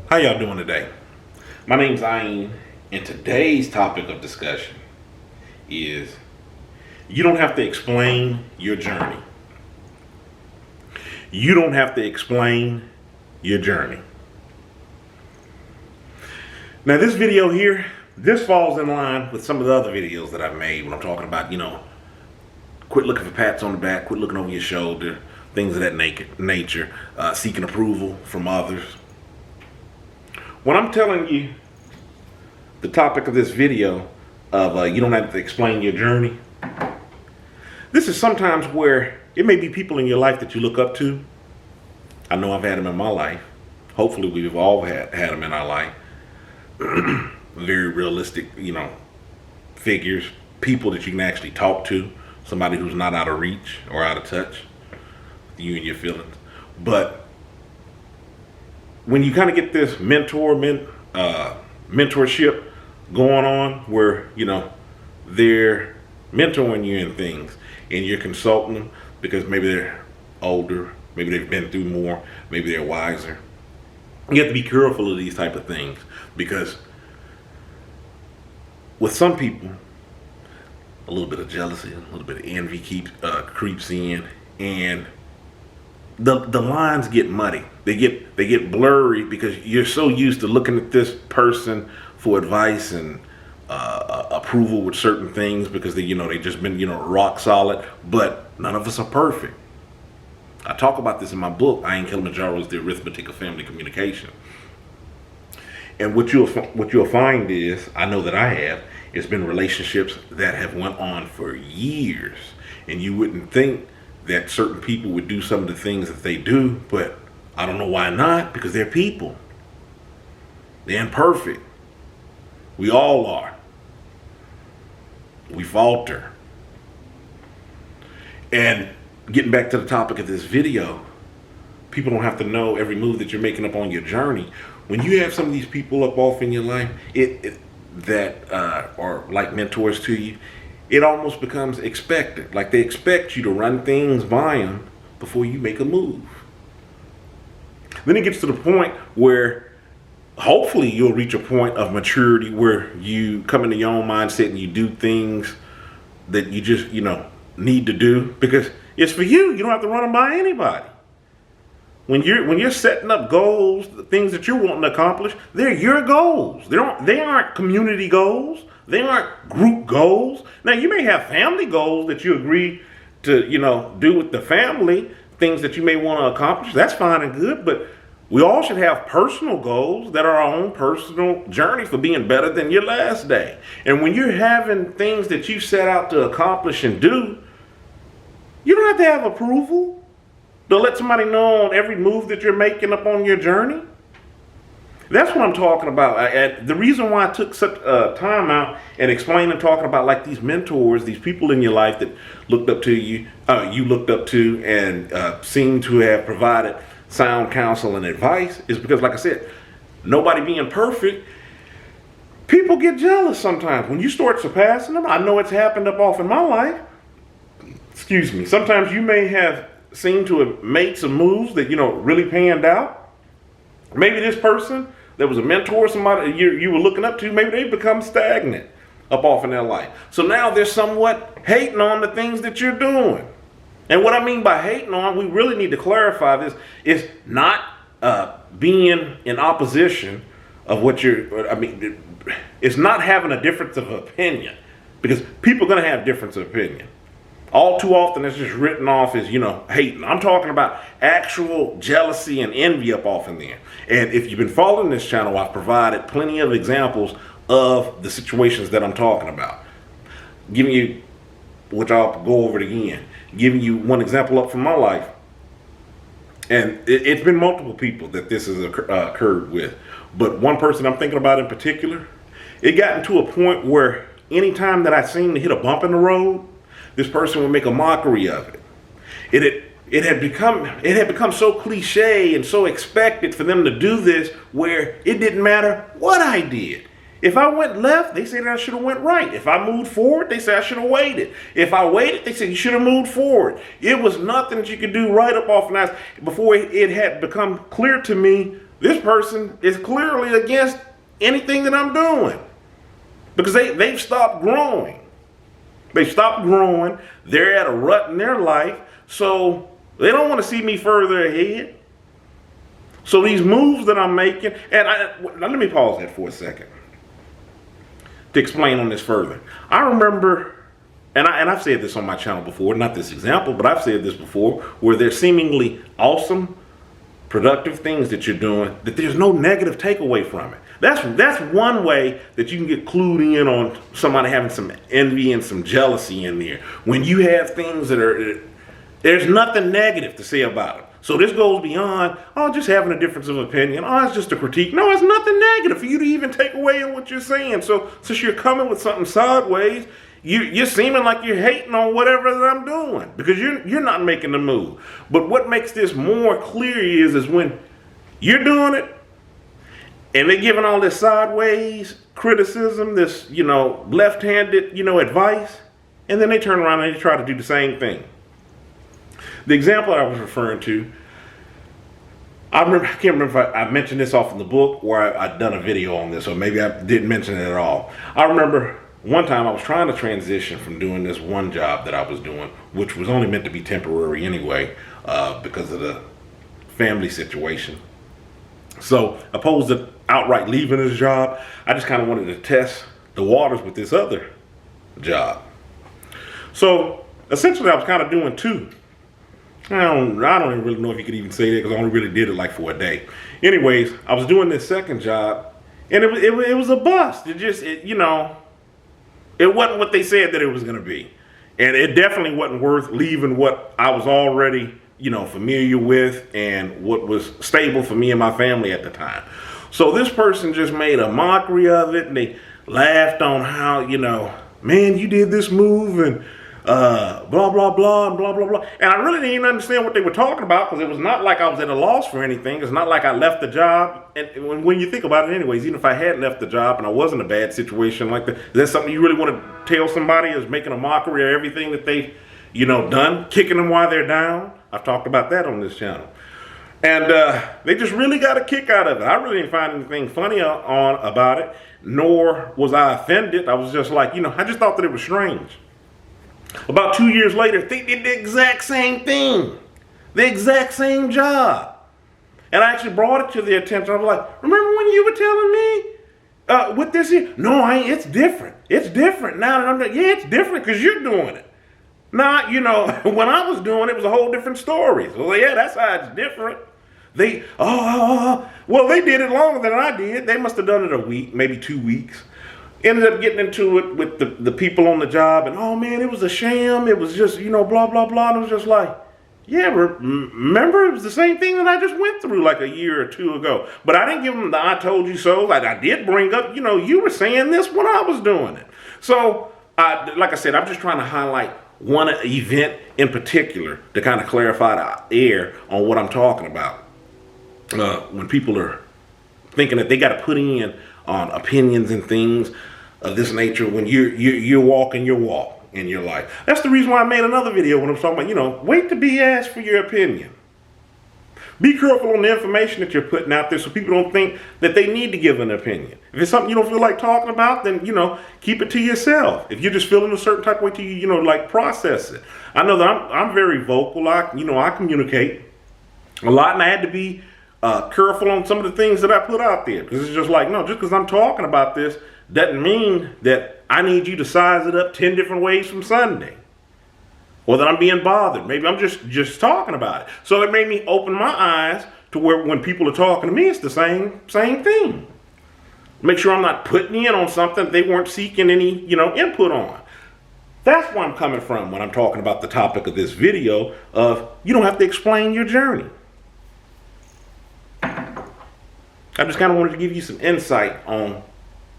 How y'all doing today? My name's Ayin, and today's topic of discussion is you don't have to explain your journey. You don't have to explain your journey. Now, this video here, this falls in line with some of the other videos that I've made when I'm talking about, quit looking for pats on the back, quit looking over your shoulder, things of that nature, seeking approval from others. When I'm telling you the topic of this video of you don't have to explain your journey, this is sometimes where it may be people in your life that you look up to. I know I've had them in my life. Hopefully we've all had them in our life. Very realistic, figures, people that you can actually talk to, somebody who's not out of reach or out of touch with you and your feelings. But when you kind of get this mentorship going on where, they're mentoring you in things and you're consulting them because maybe they're older, maybe they've been through more, maybe they're wiser. You have to be careful of these type of things because with some people, a little bit of jealousy, a little bit of envy creeps in, and the lines get muddy. They get blurry because you're so used to looking at this person for advice and approval with certain things because they just been rock solid. But none of us are perfect. I talk about this in my book. Kilimanjaro is the Arithmetic of Family Communication. And what you'll find is, I know that I have, it's been relationships that have went on for years, and you wouldn't think that certain people would do some of the things that they do, but I don't know why not, because they're people. They're imperfect. We all are. We falter. And getting back to the topic of this video, people don't have to know every move that you're making up on your journey. When you have some of these people up off in your life that are like mentors to you, it almost becomes expected. Like they expect you to run things by them before you make a move. Then it gets to the point where hopefully you'll reach a point of maturity where you come into your own mindset and you do things that you just, need to do because it's for you. You don't have to run them by anybody. When you're setting up goals, the things that you're wanting to accomplish, they're your goals. They aren't community goals. They aren't group goals. Now, you may have family goals that you agree to, do with the family, things that you may want to accomplish. That's fine and good, but we all should have personal goals that are our own personal journey for being better than your last day. And when you're having things that you set out to accomplish and do, you don't have to have approval to let somebody know on every move that you're making up on your journey. That's what I'm talking about. The reason why I took such time out and explain and talking about like these mentors, these people in your life that looked up to you, you looked up to and seem to have provided sound counsel and advice is because, like I said, nobody being perfect, people get jealous sometimes. When you start surpassing them, I know it's happened up off in my life. Excuse me. Sometimes you may have seemed to have made some moves that, really panned out. Maybe this person that was a mentor, somebody you were looking up to, maybe they become stagnant up off in their life. So now they're somewhat hating on the things that you're doing. And what I mean by hating on, we really need to clarify this, is not being in opposition of what it's not having a difference of opinion, because people are going to have difference of opinion. All too often it's just written off as, hating. I'm talking about actual jealousy and envy up off in there. And if you've been following this channel, I've provided plenty of examples of the situations that I'm talking about. Giving you, which I'll go over it again, giving you one example up from my life. And it's been multiple people that this has occurred with. But one person I'm thinking about in particular, it got to a point where anytime that I seemed to hit a bump in the road, this person would make a mockery of it. It had become so cliche and so expected for them to do this where it didn't matter what I did. If I went left, they said I should have went right. If I moved forward, they said I should have waited. If I waited, they said you should have moved forward. It was nothing that you could do right up off and before it had become clear to me this person is clearly against anything that I'm doing because they've stopped growing. They've stopped growing. They're at a rut in their life, so they don't want to see me further ahead. So these moves that I'm making, and let me pause that for a second to explain on this further. I remember, and I've said this on my channel before, not this example, but I've said this before, where there's seemingly awesome, productive things that you're doing, that there's no negative takeaway from it. That's one way that you can get clued in on somebody having some envy and some jealousy in there. When you have things that are, there's nothing negative to say about it. So this goes beyond, just having a difference of opinion. It's just a critique. No, it's nothing negative for you to even take away in what you're saying. So since you're coming with something sideways, you're seeming like you're hating on whatever that I'm doing because you're not making the move. But what makes this more clear is when you're doing it and they're giving all this sideways criticism, this, left-handed, advice, and then they turn around and they try to do the same thing. The example I was referring to, I can't remember if I mentioned this off in the book or I'd done a video on this, or maybe I didn't mention it at all. I remember one time I was trying to transition from doing this one job that I was doing, which was only meant to be temporary anyway, because of the family situation. So opposed to outright leaving this job, I just kind of wanted to test the waters with this other job. So essentially I was kind of doing two. I don't even really know if you could even say that because I only really did it like for a day. Anyways, I was doing this second job and it was a bust. It wasn't what they said that it was going to be. And it definitely wasn't worth leaving what I was already, familiar with and what was stable for me and my family at the time. So this person just made a mockery of it and they laughed on how, man, you did this move and blah, blah, blah, and blah, blah, blah. And I really didn't even understand what they were talking about because it was not like I was at a loss for anything. It's not like I left the job. And when you think about it anyways, even if I had left the job and I was in a bad situation like that, is that something you really want to tell somebody is making a mockery of everything that they've, done, kicking them while they're down? I've talked about that on this channel. And they just really got a kick out of it. I really didn't find anything funny about it, nor was I offended. I was just like, I just thought that it was strange. About 2 years later, they did the exact same thing. The exact same job. And I actually brought it to their attention. I was like, remember when you were telling me with this here? No, it's different. It's different. Now that I'm doing it, yeah, it's different because you're doing it. Now, when I was doing it, it was a whole different story. So yeah, that's how it's different. Well, they did it longer than I did. They must have done it a week, maybe 2 weeks. Ended up getting into it with the people on the job, and oh man, it was a sham. It was just, blah, blah, blah. And it was just like, yeah, remember, it was the same thing that I just went through like a year or two ago. But I didn't give them the I told you so. Like I did bring up, you were saying this when I was doing it. So, like I said, I'm just trying to highlight one event in particular to kind of clarify the air on what I'm talking about. When people are thinking that they got to put in on opinions and things of this nature when you're walking your walk in your life. That's the reason why I made another video when I'm talking about, wait to be asked for your opinion. Be careful on the information that you're putting out there so people don't think that they need to give an opinion. If it's something you don't feel like talking about, then, keep it to yourself. If you're just feeling a certain type of way to you, process it. I know that I'm very vocal. I communicate a lot, and I had to be careful on some of the things that I put out there. Because it's just like, no, just because I'm talking about this doesn't mean that I need you to size it up 10 different ways from Sunday. Or that I'm being bothered. Maybe I'm just talking about it. So it made me open my eyes to where when people are talking to me, it's the same thing. Make sure I'm not putting in on something they weren't seeking any, input on. That's where I'm coming from when I'm talking about the topic of this video of you don't have to explain your journey. I just kind of wanted to give you some insight on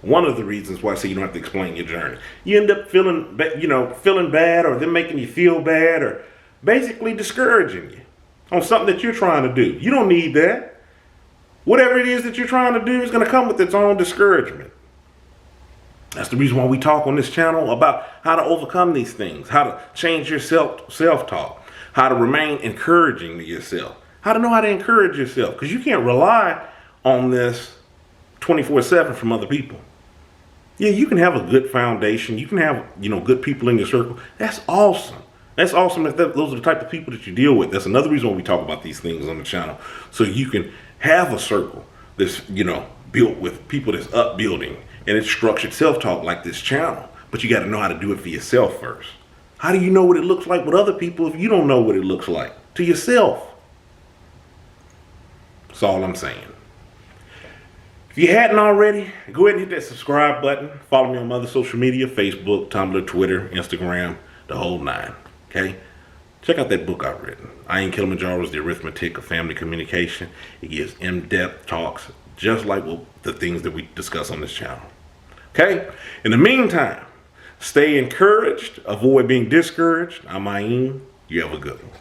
one of the reasons why I say you don't have to explain your journey. You end up feeling bad, or them making you feel bad, or basically discouraging you on something that you're trying to do. You don't need that. Whatever it is that you're trying to do is going to come with its own discouragement. That's the reason why we talk on this channel about how to overcome these things, how to change your self-talk, how to remain encouraging to yourself, how to know how to encourage yourself, because you can't rely on this 24/7 from other people. Yeah, you can have a good foundation. You can have, good people in your circle. That's awesome. That's awesome if those are the type of people that you deal with. That's another reason why we talk about these things on the channel. So you can have a circle that's, built with people that's upbuilding, and it's structured self-talk like this channel. But you got to know how to do it for yourself first. How do you know what it looks like with other people if you don't know what it looks like to yourself? That's all I'm saying. If you hadn't already, go ahead and hit that subscribe button. Follow me on my other social media, Facebook, Tumblr, Twitter, Instagram, the whole nine. Okay? Check out that book I've written. I Am Kilimanjaro is the Arithmetic of Family Communication. It gives in-depth talks just like the things that we discuss on this channel. Okay? In the meantime, stay encouraged. Avoid being discouraged. I'm Aim. You have a good one.